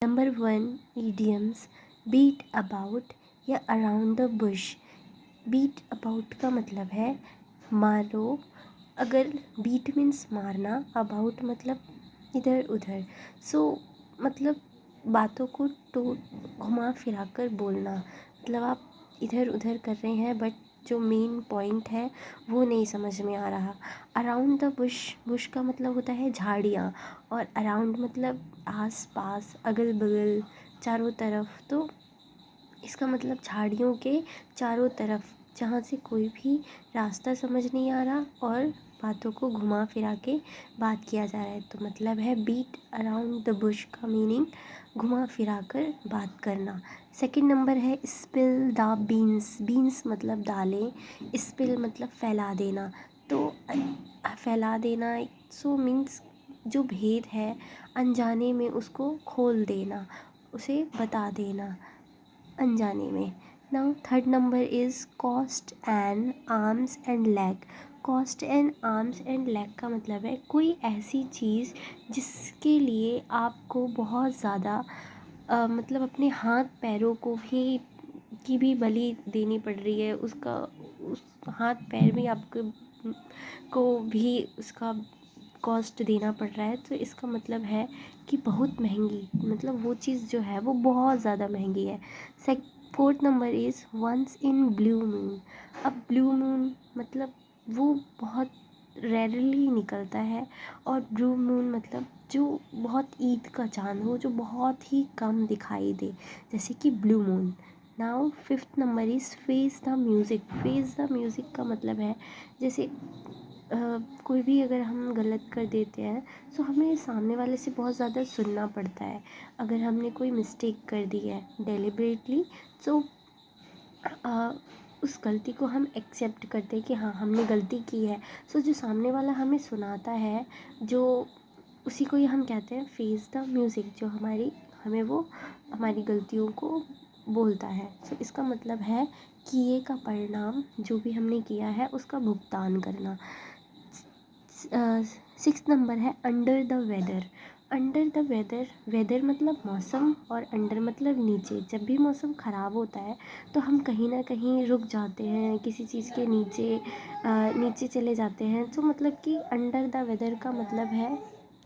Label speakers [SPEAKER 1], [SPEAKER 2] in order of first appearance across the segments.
[SPEAKER 1] Number 1 idioms beat about या around the bush. Beat about का मतलब है मारो। अगर बीट मीन्स मारना, अबाउट मतलब इधर उधर। सो मतलब बातों को घुमा फिरा कर बोलना, मतलब आप इधर उधर कर रहे हैं बट जो मेन पॉइंट है वो नहीं समझ में आ रहा। अराउंड द बुश, बुश का मतलब होता है झाड़ियाँ, और अराउंड मतलब आस पास, अगल बगल, चारों तरफ। तो इसका मतलब झाड़ियों के चारों तरफ जहाँ से कोई भी रास्ता समझ नहीं आ रहा और बातों को घुमा फिरा के बात किया जा रहा है, तो मतलब है बीट अराउंड द बुश का मीनिंग घुमा फिरा कर बात करना। सेकंड नंबर है स्पिल द बीन्स। बीन्स मतलब दालें, स्पिल मतलब फैला देना। तो फैला देना सो मीन्स जो भेद है अनजाने में उसको खोल देना, उसे बता देना अनजाने में। Now third number is cost and arms and leg. Cost and arms and leg का मतलब है कोई ऐसी चीज़ जिसके लिए आपको बहुत ज़्यादा मतलब अपने हाथ पैरों को भी बलि देनी पड़ रही है, उसका उस हाथ पैर भी आपको को भी उसका कॉस्ट देना पड़ रहा है। तो इसका मतलब है कि बहुत महंगी, मतलब वो चीज़ जो है वो बहुत ज़्यादा महंगी है। Fourth number is once in blue moon. अब ब्लू मून मतलब वो बहुत रेयरली निकलता है, और ब्लू मून मतलब जो बहुत ईद का चाँद हो, जो बहुत ही कम दिखाई दे, जैसे कि blue moon. Now fifth number is face the music. Face the music का मतलब है जैसे कोई भी अगर हम गलत कर देते हैं तो हमें सामने वाले से बहुत ज़्यादा सुनना पड़ता है। अगर हमने कोई मिस्टेक कर दी है डेलिबरेटली, तो उस गलती को हम एक्सेप्ट करते हैं कि हाँ हमने गलती की है। सो जो सामने वाला हमें सुनाता है, जो उसी को ही हम कहते हैं फेस द म्यूज़िक, जो हमें वो हमारी गलतियों को बोलता है। सो इसका मतलब है किए का परिणाम, जो भी हमने किया है उसका भुगतान करना। सिक्स्थ नंबर है under the weather. Under the weather, weather मतलब मौसम और अंडर मतलब नीचे। जब भी मौसम ख़राब होता है तो हम कहीं ना कहीं रुक जाते हैं, किसी चीज़ के नीचे चले जाते हैं। तो मतलब कि अंडर द वेदर का मतलब है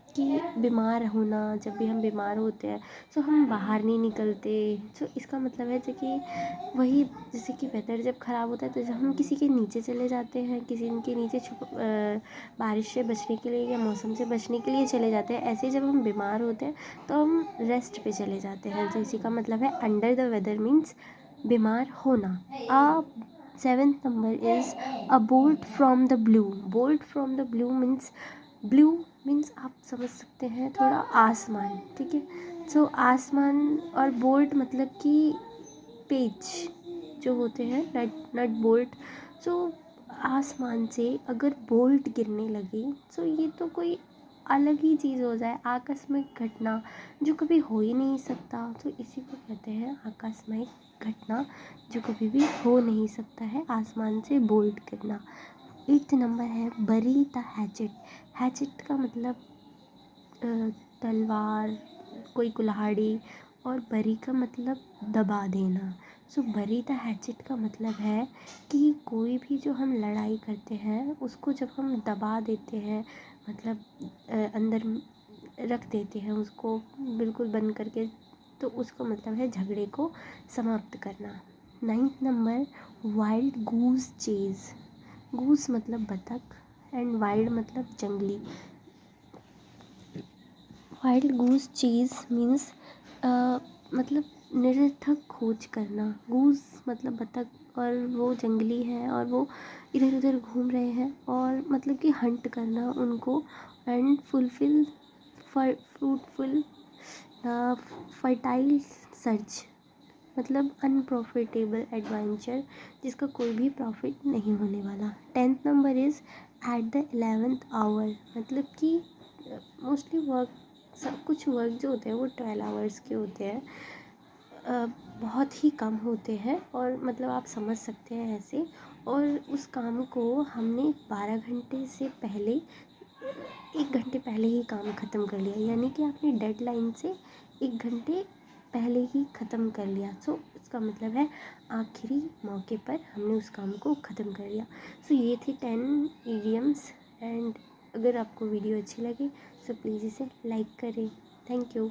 [SPEAKER 1] कि बीमार होना। जब भी हम बीमार होते हैं तो हम बाहर नहीं निकलते। तो इसका मतलब है वही जैसे कि वेदर जब ख़राब होता है तो जब हम किसी के नीचे चले जाते हैं, किसी के नीचे बारिश से बचने के लिए या मौसम से बचने के लिए चले जाते हैं, ऐसे जब हम बीमार होते हैं तो हम रेस्ट पे चले जाते हैं। तो इसी का मतलब है अंडर द वेदर मीन्स बीमार होना। Seventh number is a bolt from the blue. Bolt from the blue means आप समझ सकते हैं थोड़ा आसमान, ठीक है। सो आसमान, और बोल्ट मतलब कि पेच जो होते हैं, नट बोल्ट। सो आसमान से अगर बोल्ट गिरने लगे तो ये तो कोई अलग ही चीज़ हो जाए, आकस्मिक घटना जो कभी हो ही नहीं सकता। तो इसी को कहते हैं आकस्मिक घटना, जो कभी भी हो नहीं सकता है, आसमान से बोल्ट गिरना। एट्थ नंबर है बरी द हैचेट। हैचेट का मतलब तलवार, कोई कुल्हाड़ी, और बरी का मतलब दबा देना। सो बरी द हैचेट का मतलब है कि कोई भी जो हम लड़ाई करते हैं उसको जब हम दबा देते हैं, मतलब अंदर रख देते हैं उसको बिल्कुल बंद करके, तो उसका मतलब है झगड़े को समाप्त करना। नाइन्थ नंबर वाइल्ड गूज चेज़। गूस मतलब बतख एंड वाइल्ड मतलब जंगली। वाइल्ड गूस चीज़ मीन्स मतलब निरर्थक खोज करना। गूस मतलब बतख और वो जंगली है और वो इधर उधर घूम रहे हैं, और मतलब कि हंट करना उनको। And fulfil fruitful fertile search मतलब अनप्रॉफिटेबल एडवेंचर, जिसका कोई भी प्रॉफिट नहीं होने वाला। Tenth number is at the 11th hour, मतलब कि मोस्टली कुछ वर्क जो होते हैं वो 12 आवर्स के होते हैं, बहुत ही कम होते हैं, और मतलब आप समझ सकते हैं ऐसे। और उस काम को हमने 12 घंटे से पहले, 1 घंटे पहले ही काम ख़त्म कर लिया, यानी कि आपने डेडलाइन से 1 घंटे पहले ही ख़त्म कर लिया। सो इसका मतलब है आखिरी मौके पर हमने उस काम को ख़त्म कर लिया। सो ये थे 10 इडियम्स। एंड अगर आपको वीडियो अच्छी लगे सो प्लीज़ इसे लाइक करें। Thank you.